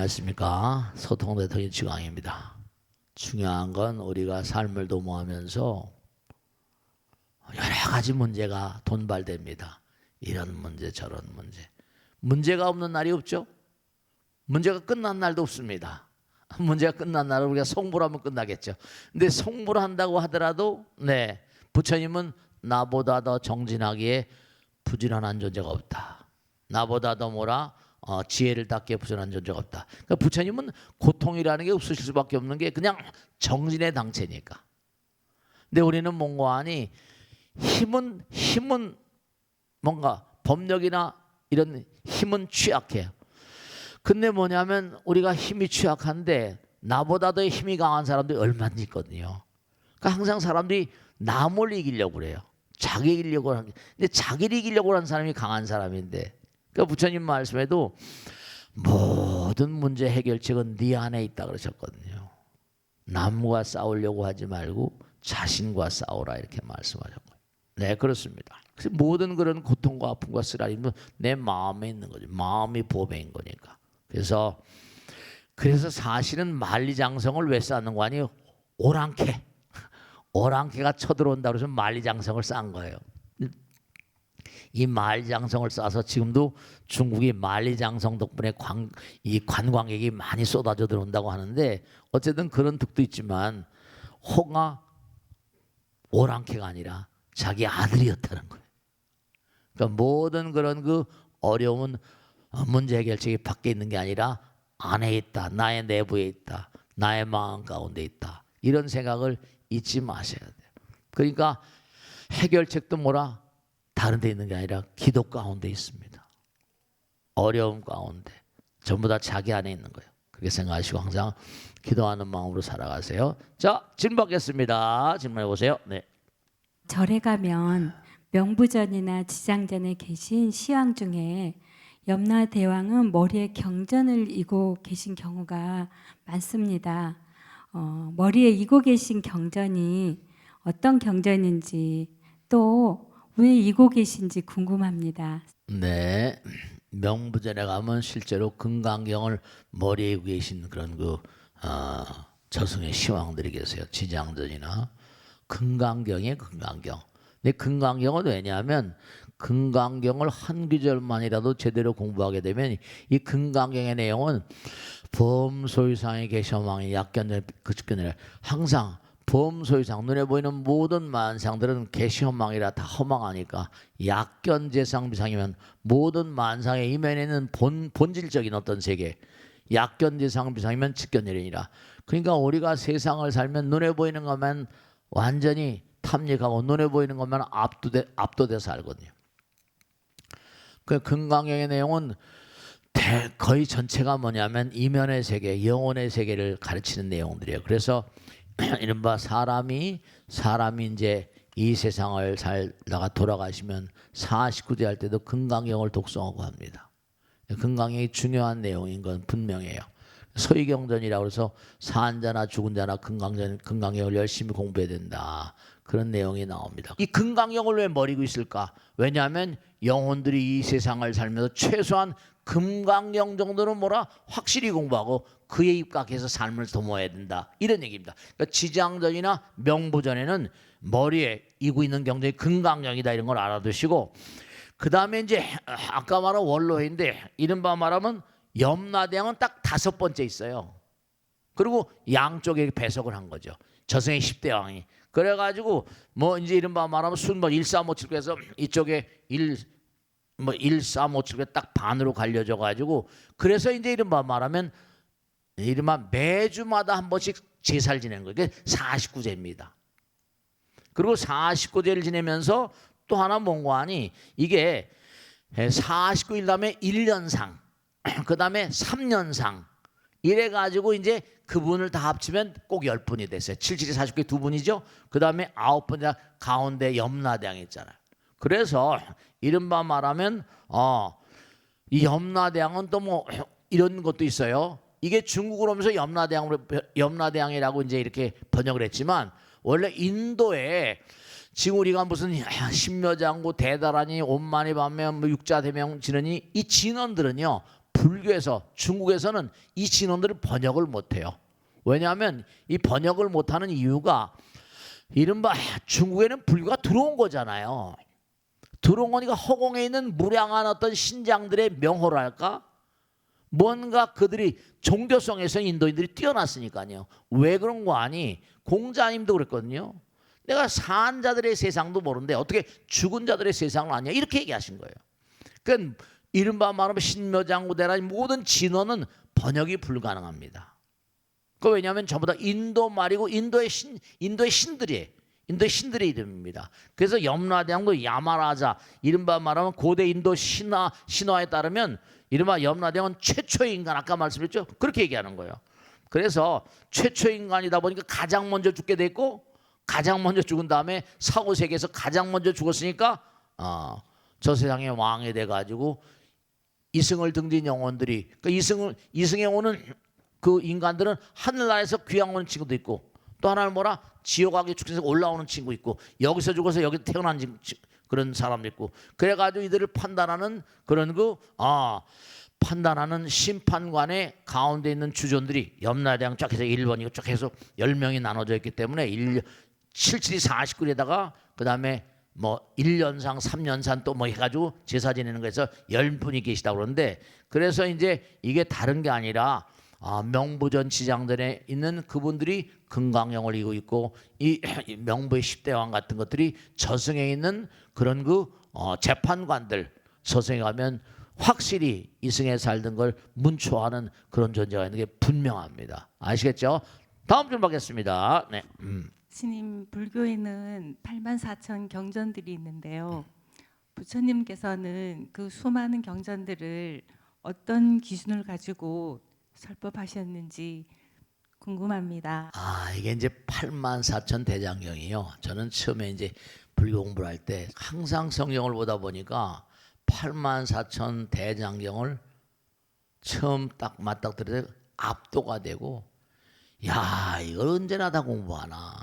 안녕하십니까. 소통대통령 지광입니다. 중요한 건 우리가 삶을 도모하면서 여러 가지 문제가 돈발됩니다. 이런 문제 저런 문제. 문제가 없는 날이 없죠. 문제가 끝난 날도 없습니다. 문제가 끝난 날은 우리가 성불하면 끝나겠죠. 근데 성불한다고 하더라도 부처님은 나보다 더 정진하기에 부지런한 존재가 없다. 나보다 더 지혜를 닦기에 부지런한 존재가 없다. 그러니까 부처님은 고통이라는 게 없으실 수밖에 없는 게 그냥 정진의 당체니까. 근데 우리는 몽고하니 힘은 뭔가 법력이나 이런 힘은 취약해요. 근데 뭐냐면 우리가 힘이 취약한데 나보다 더 힘이 강한 사람들이 얼마나 있거든요. 그러니까 항상 사람들이 남을 이기려고 그래요. 자기 이기려고 하는 게. 근데 자기를 이기려고 하는 사람이 강한 사람인데, 그러니까 부처님 말씀에도 모든 문제 해결책은 네 안에 있다 그러셨거든요. 남과 싸우려고 하지 말고 자신과 싸우라 이렇게 말씀하셨고요. 네, 그렇습니다. 그래서 모든 그런 고통과 아픔과 쓰라림은 내 마음에 있는 거죠. 마음이 보배인 거니까. 그래서 사실은 만리장성을 왜 쌓는 거 아니에요? 오랑캐가 쳐들어온다 그래서 만리장성을 쌓은 거예요. 이 만리장성을 쌓아서 지금도 중국이 만리장성 덕분에 이 관광객이 많이 쏟아져 들어온다고 하는데, 어쨌든 그런 득도 있지만 호가 오랑캐가 아니라 자기 아들이었다는 거예요. 그러니까 모든 그런 그 어려움은 문제 해결책이 밖에 있는 게 아니라 안에 있다. 나의 내부에 있다. 나의 마음 가운데 있다. 이런 생각을 잊지 마셔야 돼요. 그러니까 해결책도 다른 데 있는 게 아니라 기도 가운데 있습니다. 어려움 가운데 전부 다 자기 안에 있는 거예요. 그렇게 생각하시고 항상 기도하는 마음으로 살아가세요. 자, 질문 받겠습니다. 질문해 보세요. 네. 절에 가면 명부전이나 지장전에 계신 시황 중에 염라대왕은 머리에 경전을 이고 계신 경우가 많습니다. 머리에 이고 계신 경전이 어떤 경전인지 또 왜 이고 계신지 궁금합니다. 네, 명부전에 가면 실제로 금강경을 머리에 이고 계신 그런 저승의 시왕들이 계세요. 지장전이나 금강경이에요. 금강경. 근데 금강경은 왜냐하면 금강경을 한 구절만이라도 제대로 공부하게 되면 이 금강경의 내용은 범소유상의 계셔망이 약견 그측견이라 항상 범소유상 눈에 보이는 모든 만상들은 계시허망이라 다 허망하니까 약견재상비상이면 모든 만상의 이면에 있는 본질적인 어떤 세계, 약견재상비상이면 측견이니라. 그러니까 우리가 세상을 살면 눈에 보이는 것만 완전히 탐닉하고 눈에 보이는 것만 압도돼서 살거든요. 그 금강경의 내용은 거의 전체가 뭐냐면 이면의 세계, 영혼의 세계를 가르치는 내용들이에요. 그래서 이른바 사람이 이제 이 세상을 살다가 돌아가시면 49대 할 때도 금강경을 독송하고 합니다. 금강경이 중요한 내용인 건 분명해요. 소위경전이라고 해서 산 자나 죽은 자나 금강경을 열심히 공부해야 된다. 그런 내용이 나옵니다. 이 금강경을 왜 머리고 있을까? 왜냐하면 영혼들이 이 세상을 살면서 최소한 금강경 정도는 확실히 공부하고 그에 입각해서 삶을 도모해야 된다. 이런 얘기입니다. 그러니까 지장전이나 명부전에는 머리에 이고 있는 경전이 금강경이다 이런 걸 알아두시고, 그 다음에 이제 아까 말한 원로회인데 이른바 말하면 염라대왕은 딱 5번째 있어요. 그리고 양쪽에 배석을 한 거죠. 저승의 10대 왕이. 그래가지고 이제 이른바 말하면 순번 1357 해서 이쪽에 1357에 딱 반으로 갈려져 가지고, 그래서 이제 이른바 말하면 매주마다 한 번씩 제사를 지내는 거예요. 그게 49제입니다. 그리고 49제를 지내면서 또 하나 뭔가하니 이게 49일 다음에 1년상, 그 다음에 3년상 이래 가지고 이제 그분을 다 합치면 꼭 10분이 됐어요. 77이 49개 2분이죠. 그 다음에 9분이라 가운데 염라대왕이 있잖아요. 그래서 이른바 말하면 이 염라대왕은 또 이런 것도 있어요. 이게 중국으로 오면서 염라대왕이라고 이제 이렇게 번역을 했지만, 원래 인도에 지금 우리가 무슨 십여장구 대다라니 온만이 반면 육자대명 지느니 이 진원들은요 불교에서 중국에서는 이 진원들을 번역을 못해요. 왜냐하면 이 번역을 못하는 이유가 이른바 중국에는 불교가 들어온 거잖아요. 들어온 거니까 허공에 있는 무량한 어떤 신장들의 명호랄까? 뭔가 그들이 종교성에서 인도인들이 뛰어났으니까요. 왜 그런 거 아니? 공자님도 그랬거든요. 내가 산 자들의 세상도 모르는데 어떻게 죽은 자들의 세상을 아냐? 이렇게 얘기하신 거예요. 그러니까 이른바 말하면 신묘장구대라 모든 진원은 번역이 불가능합니다. 그 왜냐하면 전부 다 인도 말이고 인도의 신들이에요. 인도의 신들의 이름입니다. 그래서 염라대왕도 야마라자 이른바 말하면 고대 인도 신화에 따르면 이른바 염라대왕은 최초의 인간 아까 말씀드렸죠. 그렇게 얘기하는 거예요. 그래서 최초의 인간이다 보니까 가장 먼저 죽게 됐고 가장 먼저 죽은 다음에 사후세계에서 가장 먼저 죽었으니까 저 세상의 왕이 돼가지고 이승을 등진 영혼들이 그러니까 이승에 오는 그 인간들은 하늘나라에서 귀양 오는 친구도 있고 또 하나는 뭐라 지옥하게 축생에서 올라오는 친구 있고 여기서 죽어서 여기 태어난 그런 사람도 있고 그래가지고 이들을 판단하는 그런 판단하는 심판관의 가운데 있는 주존들이 염라대왕 쫙 해서 1번이고 쫙 해서 10명이 나눠져 있기 때문에 77이 49에다가 그 다음에 뭐 1년상 3년산 또 뭐 해가지고 제사 지내는 거에서 10분이 계시다고 그러는데 그래서 이제 이게 다른 게 아니라 명부전 지장들에 있는 그분들이 금강경을 이고 있고 이 명부의 10대 왕 같은 것들이 저승에 있는 그런 재판관들 저승에 가면 확실히 이승에 살던 걸 문초하는 그런 존재가 있는 게 분명합니다. 아시겠죠? 다음 줄 받겠습니다. 네. 스님, 불교에는 84,000 경전들이 있는데요. 부처님께서는 그 수많은 경전들을 어떤 기준을 가지고 설법하셨는지 궁금합니다. 이게 이제 84,000 대장경이요. 저는 처음에 이제 불교 공부를 할 때 항상 성경을 보다 보니까 84,000 대장경을 처음 딱 맞닥뜨릴 때 압도가 되고 야 이걸 언제나 다 공부하나.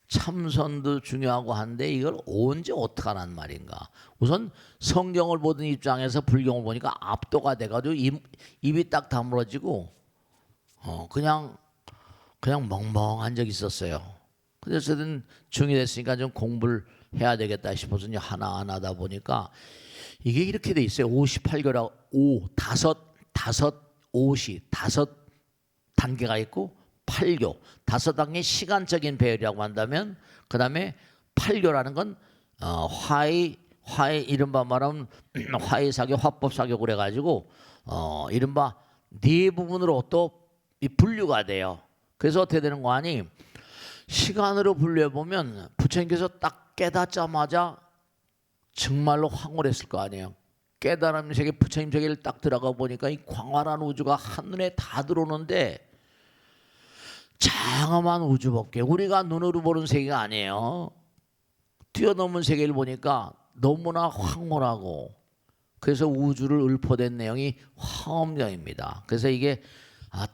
참선도 중요하고 한데 이걸 언제 어떻게 하란 말인가. 우선 성경을 보던 입장에서 불경을 보니까 압도가 돼가지고 입이 딱 다물어지고 그냥 멍멍한 적이 있었어요. 그래서 저는 중이 됐으니까 좀 공부를 해야 되겠다 싶어서 이제 하나하나 하다 보니까 이게 이렇게 돼 있어요. 58교라 다섯 단계가 있고 8교, 5단계 시간적인 배열이라고 한다면 그 다음에 8교라는 건 화의 이른바 말하면 화의사교, 화법사교 그래가지고 이른바 네 부분으로 또 분류가 돼요. 그래서 어떻게 되는 거 아니? 시간으로 분류해 보면 부처님께서 딱 깨닫자마자 정말로 황홀했을 거 아니에요. 깨달음 세계 부처님 세계를 딱 들어가 보니까 이 광활한 우주가 한눈에 다 들어오는데 장엄한 우주밖에 우리가 눈으로 보는 세계가 아니에요. 뛰어넘은 세계를 보니까 너무나 황홀하고 그래서 우주를 읊어댄 내용이 화엄경입니다. 그래서 이게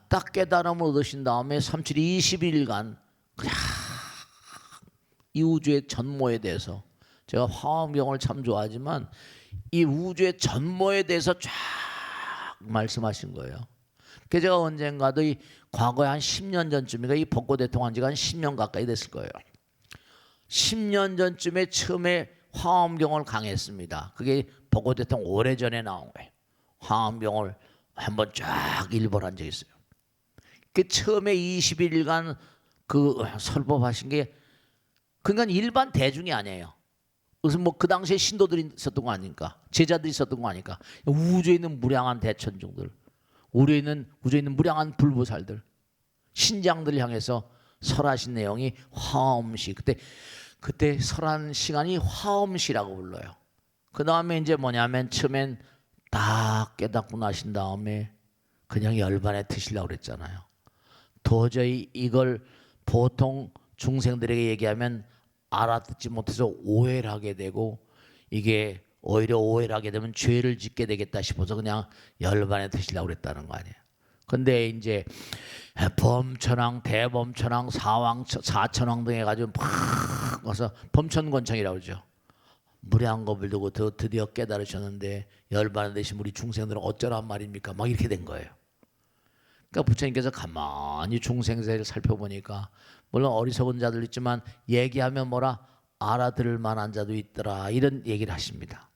딱 깨달음을 얻으신 다음에 37이 21일간 그냥 이 우주의 전모에 대해서 제가 화엄경을 참 좋아하지만 이 우주의 전모에 대해서 쫙 말씀하신 거예요. 그래서 제가 언젠가도 이 과거에 한 10년 전쯤인가 이 법고 대통한 지가 한 10년 가까이 됐을 거예요. 10년 전쯤에 처음에 화엄경을 강했습니다. 그게 법고 대통령 오래전에 나온 거예요. 화엄경을 한번 쫙 일벌한 적이 있어요. 그 처음에 21일간 그 설법하신 게 그러니까 일반 대중이 아니에요. 무슨 뭐 그 당시에 신도들이 있었던 거 아닙니까? 제자들이 있었던 거 아닙니까? 우주에 있는 무량한 대천중들, 우주에 있는 무량한 불보살들, 신장들을 향해서 설하신 내용이 화엄시. 그때 설한 시간이 화엄시라고 불러요. 그 다음에 이제 뭐냐면 처음엔 딱 깨닫고 나신 다음에 그냥 열반에 드시려고 그랬잖아요. 도저히 이걸 보통 중생들에게 얘기하면 알아듣지 못해서 오해를 하게 되고 이게 오히려 오해를 하게 되면 죄를 짓게 되겠다 싶어서 그냥 열반에 드시려고 그랬다는 거 아니에요. 근데 이제 범천왕, 대범천왕, 사천왕 등 해가지고 막 와서 범천권청이라고 그러죠. 무량한 겁을 두고 드디어 깨달으셨는데 열반을 내신 우리 중생들은 어쩌란 말입니까? 막 이렇게 된 거예요. 그러니까 부처님께서 가만히 중생세를 살펴보니까 물론 어리석은 자들 있지만 얘기하면 뭐라 알아들을 만한 자도 있더라 이런 얘기를 하십니다.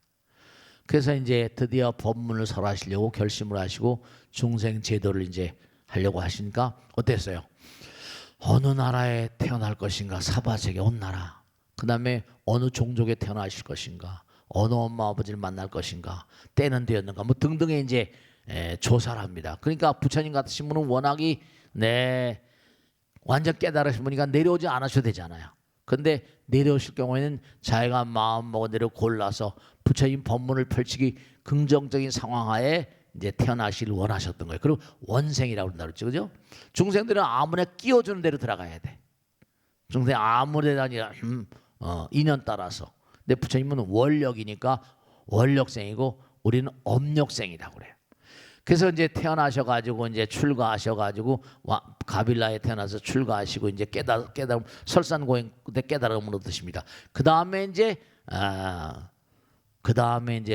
그래서 이제 드디어 법문을 설하시려고 결심을 하시고 중생 제도를 이제 하려고 하시니까 어땠어요? 어느 나라에 태어날 것인가? 사바세계 온 나라. 그 다음에 어느 종족에 태어나실 것인가? 어느 엄마 아버지를 만날 것인가? 때는 되었는가? 뭐 등등의 이제 조사를 합니다. 그러니까 부처님 같으신 분은 워낙이 완전 깨달으신 분이니까 내려오지 않으셔도 되잖아요. 근데 내려오실 경우에는 자기가 마음먹은 대로 골라서 부처님 법문을 펼치기 긍정적인 상황하에 이제 태어나시길 원하셨던 거예요. 그리고 원생이라고 그런다 그랬죠, 그죠? 중생들은 아무나 끼워주는 대로 들어가야 돼. 중생 아무데나 아니라 인연 따라서. 근데 부처님은 원력이니까 원력생이고 우리는 업력생이라고 그래요. 그래서 이제 태어나셔가지고 이제 출가하셔가지고 가빌라에 태어나서 출가하시고 이제 깨달음 설산고행 때 깨달음을 얻으십니다. 그 다음에 이제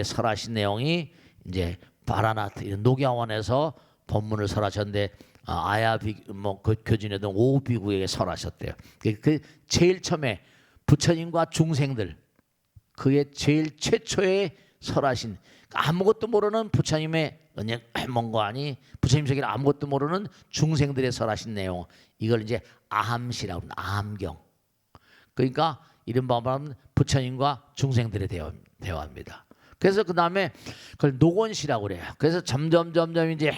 설하신 내용이 이제 바라나트 녹야원에서 법문을 설하셨는데 그 교진에도 오비구에게 설하셨대요. 그 제일 처음에 부처님과 중생들 그의 제일 최초의 설하신 아무것도 모르는 부처님의 뭔가니 부처님 세계를 아무것도 모르는 중생들의 설하신 내용 이걸 이제 아함시라고 합니다. 아함경. 그러니까 이른바 말하면 부처님과 중생들의 대화입니다. 그래서 그 다음에 그걸 녹원시라고 그래요. 그래서 점점 이제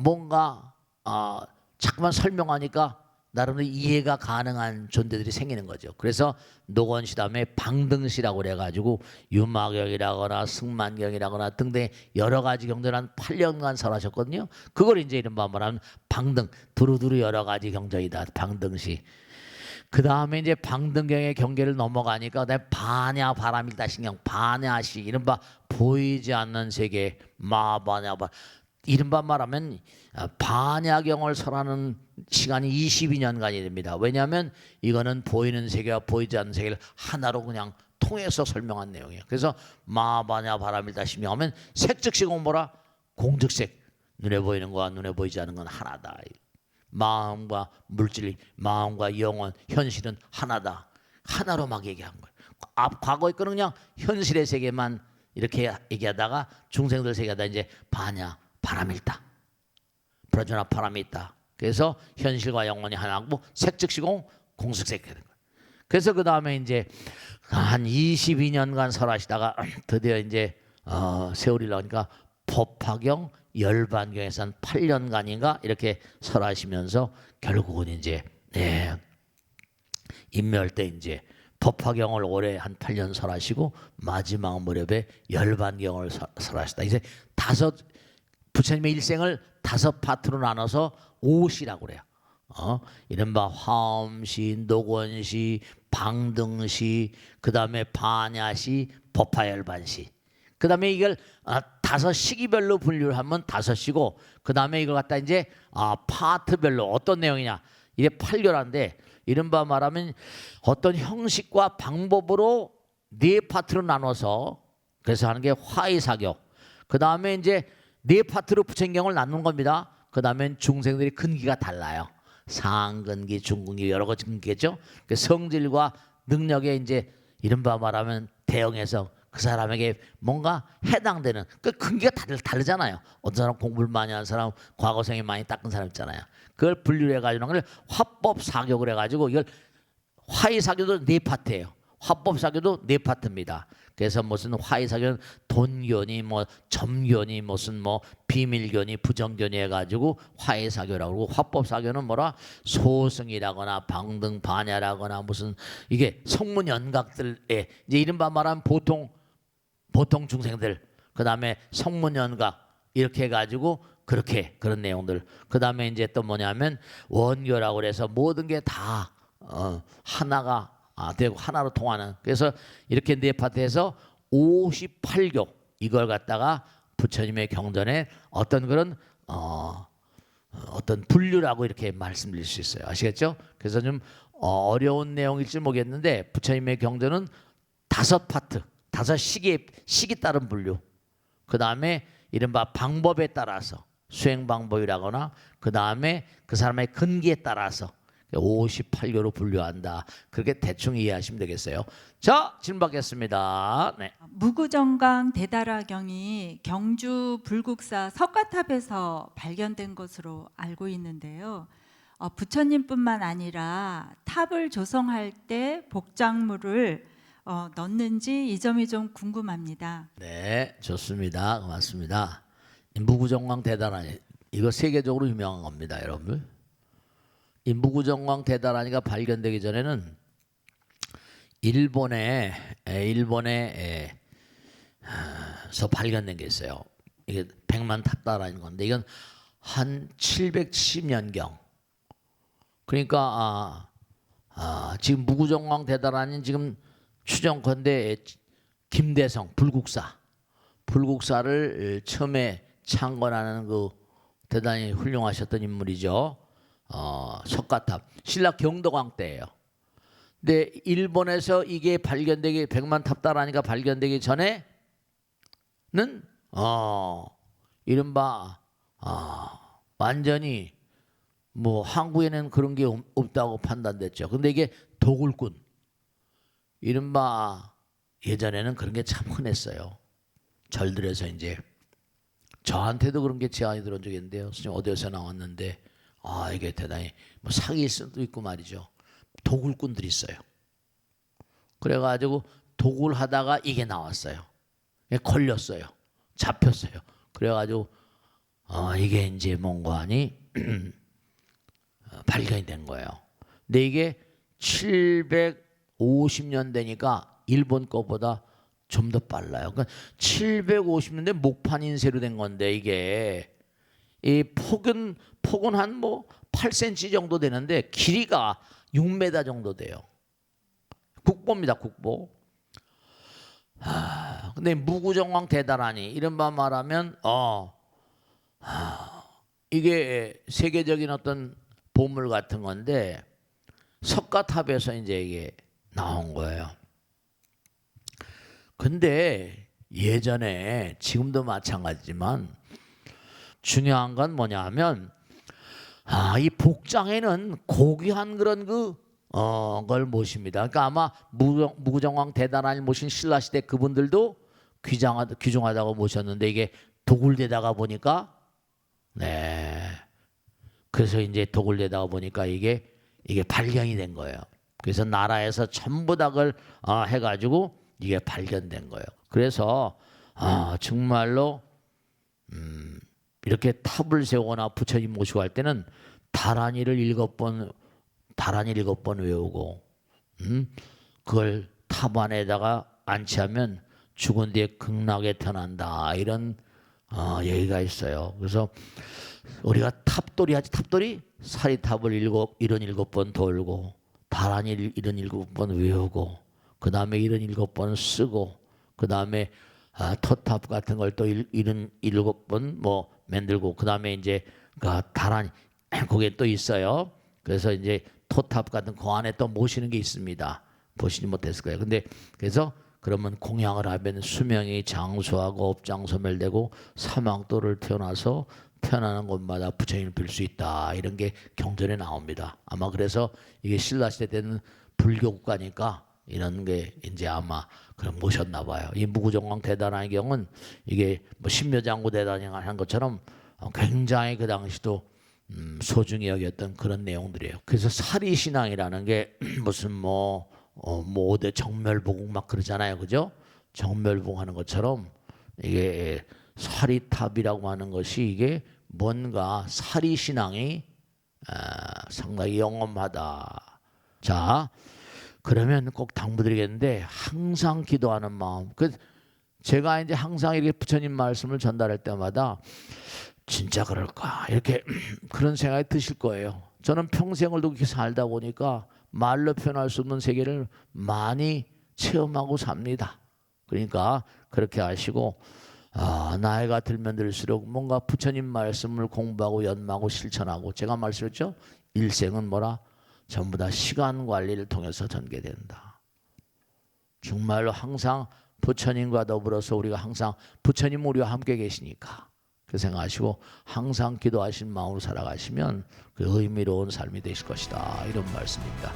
뭔가 자꾸만 설명하니까 나름대로 이해가 가능한 존재들이 생기는 거죠. 그래서 녹원시 다음에 방등시라고 그래가지고 유마경이라거나 승만경이라거나 등등 여러 가지 경전을 한 8년간 설하셨거든요. 그걸 이제 이른바 말하면 방등 두루두루 여러 가지 경전이다. 방등시. 그 다음에 이제 방등경의 경계를 넘어가니까 반야 바람일다 신경 반야시 이른바 보이지 않는 세계 마반야 이른바 말하면 반야경을 설하는 시간이 22년간이 됩니다. 왜냐하면 이거는 보이는 세계와 보이지 않는 세계를 하나로 그냥 통해서 설명한 내용이에요. 그래서 마반야 바람일다 신명하면 색즉시공 뭐라 공즉색 눈에 보이는 거와 눈에 보이지 않는 건 하나다. 마음과 물질, 마음과 영혼, 현실은 하나다. 하나로 막 얘기한 거예요. 과거에 거는 그냥 현실의 세계만 이렇게 얘기하다가 중생들 세계하다 이제 반야 바람일다. 브라조나 바람이 있다. 그래서 현실과 영혼이 하나고 색즉시공 공즉색 되는 거예요. 그래서 그 다음에 이제 한 22년간 설하시다가 드디어 이제 세월이 나오니까 법화경 열반경에서 한 8년간인가 이렇게 설하시면서 결국은 이제 인멸 때 이제 법화경을 올해 한 8년 설하시고 마지막 무렵에 열반경을 설하시다. 이제 부처님의 일생을 5파트로 나눠서 오시라고 그래요. 이른바 화엄시, 녹원시, 방등시, 그 다음에 반야시, 법화열반시. 그 다음에 이걸 5시기별로 분류를 하면 5시고, 그 다음에 이걸 갖다 이제 파트별로 어떤 내용이냐. 이게 8교란데, 이른바 말하면 어떤 형식과 방법으로 4파트로 나눠서 그래서 하는 게 화의사교. 그 다음에 이제 4파트로 부처경을 나누는 겁니다. 그 다음엔 중생들이 근기가 달라요. 상근기, 중근기 여러 가지 근기겠죠. 성질과 능력에 이제 이른바 말하면 대응해서 그 사람에게 뭔가 해당되는 그 근기가 다르잖아요. 어떤 사람 공부를 많이 한 사람, 과거생이 많이 닦은 사람 있잖아요. 그걸 분류해 가지고 걸 화법 사교를 해가지고 이걸 화의 사교도 4파트예요. 화법 사교도 4파트입니다. 그래서 무슨 화의 사교는 돈견이 뭐 점견이 무슨 뭐 비밀견이 부정견이 해가지고 화의 사교라고 그러고, 화법 사교는 뭐라 소승이라거나 방등 반야라거나 무슨 이게 성문 연각들에 이제 이른바 말하면 보통 중생들, 그 다음에 성문 연각 이렇게 해가지고 그렇게 그런 내용들. 그 다음에 이제 또 뭐냐면 원교라고 그래서 모든 게 다 하나가 되고 하나로 통하는. 그래서 이렇게 4파트에서 58교 이걸 갖다가 부처님의 경전에 어떤 그런 어떤 분류라고 이렇게 말씀드릴 수 있어요. 아시겠죠? 그래서 좀 어려운 내용일지 모르겠는데 부처님의 경전은 다섯 파트, 다섯 시기 따른 분류. 그 다음에 이른바 방법에 따라서 수행 방법이라거나 그 다음에 그 사람의 근기에 따라서 58교로 분류한다. 그렇게 대충 이해하시면 되겠어요. 자, 질문 받겠습니다. 네. 무구정강 대다라경이 경주 불국사 석가탑에서 발견된 것으로 알고 있는데요. 부처님뿐만 아니라 탑을 조성할 때 복작물을 넣는지 이 점이 좀 궁금합니다. 네, 좋습니다. 고맙습니다. 무구정광 대다라니 이거 세계적으로 유명한 겁니다, 여러분들. 이 무구정광 대다라니가 발견되기 전에는 일본에서 발견된 게 있어요. 이게 백만 탑다라는 건데 이건 한 770년경. 그러니까 지금 무구정광 대다라니는 지금 추정컨대 김대성 불국사를 처음에 창건하는 그 대단히 훌륭하셨던 인물이죠. 석가탑 신라 경덕왕 때예요. 근데 일본에서 이게 발견되기 백만 탑다라니가 발견되기 전에는 이른바 완전히 뭐 한국에는 그런 게 없다고 판단됐죠. 근데 이게 도굴꾼 이른바 예전에는 그런 게 참 흔했어요. 절들에서 이제 저한테도 그런 게 제안이 들어온 적이 있는데요. 스님 어디에서 나왔는데 이게 대단히 뭐 사기일 수도 있고 말이죠. 도굴꾼들이 있어요. 그래가지고 도굴하다가 이게 나왔어요. 걸렸어요. 잡혔어요. 그래가지고 이게 이제 뭔가 하니 발견이 된 거예요. 근데 이게 750년대니까 일본 거보다 좀 더 빨라요. 그러니까 750년대 목판 인쇄로 된 건데 이게 이 폭은 한 뭐 8cm 정도 되는데 길이가 6m 정도 돼요. 국보입니다, 국보. 근데 무구정광 대다라니 이른바 말하면 이게 세계적인 어떤 보물 같은 건데 석가탑에서 이제 이게 나온 거예요. 근데 예전에 지금도 마찬가지지만 중요한 건 뭐냐 하면 이 복장에는 고귀한 그런 걸 모십니다. 그러니까 아마 무구정광 대다라니 모신 신라시대 그분들도 귀중하다고 모셨는데 이게 도굴되다가 보니까 그래서 이제 도굴되다가 보니까 이게 발견이 된 거예요. 그래서 나라에서 전부 다 그걸 해가지고 이게 발견된 거예요. 그래서 정말로 이렇게 탑을 세우거나 부처님 모시고 할 때는 다란이를 7번 외우고 그걸 탑 안에다가 안치하면 죽은 뒤에 극락에 태어난다 이런 얘기가 있어요. 그래서 우리가 탑돌이 하지 탑돌이 사리탑을 77번 돌고 다란이를 77번 외우고 그 다음에 77번 쓰고 그 다음에 토탑 같은 걸 또 77번 뭐 만들고 그 다음에 이제 다란이 거기에 또 있어요. 그래서 이제 토탑 같은 그 안에 또 모시는 게 있습니다. 보시지 못했을 거예요. 근데 그래서 그러면 공양을 하면 수명이 장수하고 업장소멸되고 사망도를 태어나는 곳마다 부처님을 빌 수 있다. 이런 게 경전에 나옵니다. 아마 그래서 이게 신라시대 때는 불교 국가니까 이런 게 이제 아마 그럼 모셨나 봐요. 이 무구정광 대다라니 경은 이게 뭐 신묘장구 대다라니 한 것처럼 굉장히 그 당시도 소중히 여겼던 그런 내용들이에요. 그래서 사리신앙이라는 게 무슨 뭐 어디 정멸보궁 막 그러잖아요, 그죠? 정멸보궁 하는 것처럼 이게 사리탑이라고 하는 것이 이게 뭔가 사리신앙이 상당히 영험하다. 자, 그러면 꼭 당부드리겠는데 항상 기도하는 마음. 제가 이제 항상 이렇게 부처님 말씀을 전달할 때마다 진짜 그럴까 이렇게 그런 생각이 드실 거예요. 저는 평생을 그렇게 살다 보니까 말로 표현할 수 없는 세계를 많이 체험하고 삽니다. 그러니까 그렇게 하시고 나이가 들면 들수록 뭔가 부처님 말씀을 공부하고 연마하고 실천하고 제가 말씀했죠. 일생은 전부 다 시간 관리를 통해서 전개된다. 정말로 항상 부처님과 더불어서 우리가 항상 부처님 우리와 함께 계시니까 그 생각하시고 항상 기도하신 마음으로 살아가시면 그 의미로운 삶이 되실 것이다, 이런 말씀입니다.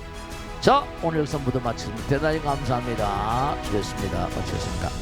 자, 오늘 여기서 모두 마치겠습니다. 대단히 감사합니다. 수고했습니다. 마치겠습니다.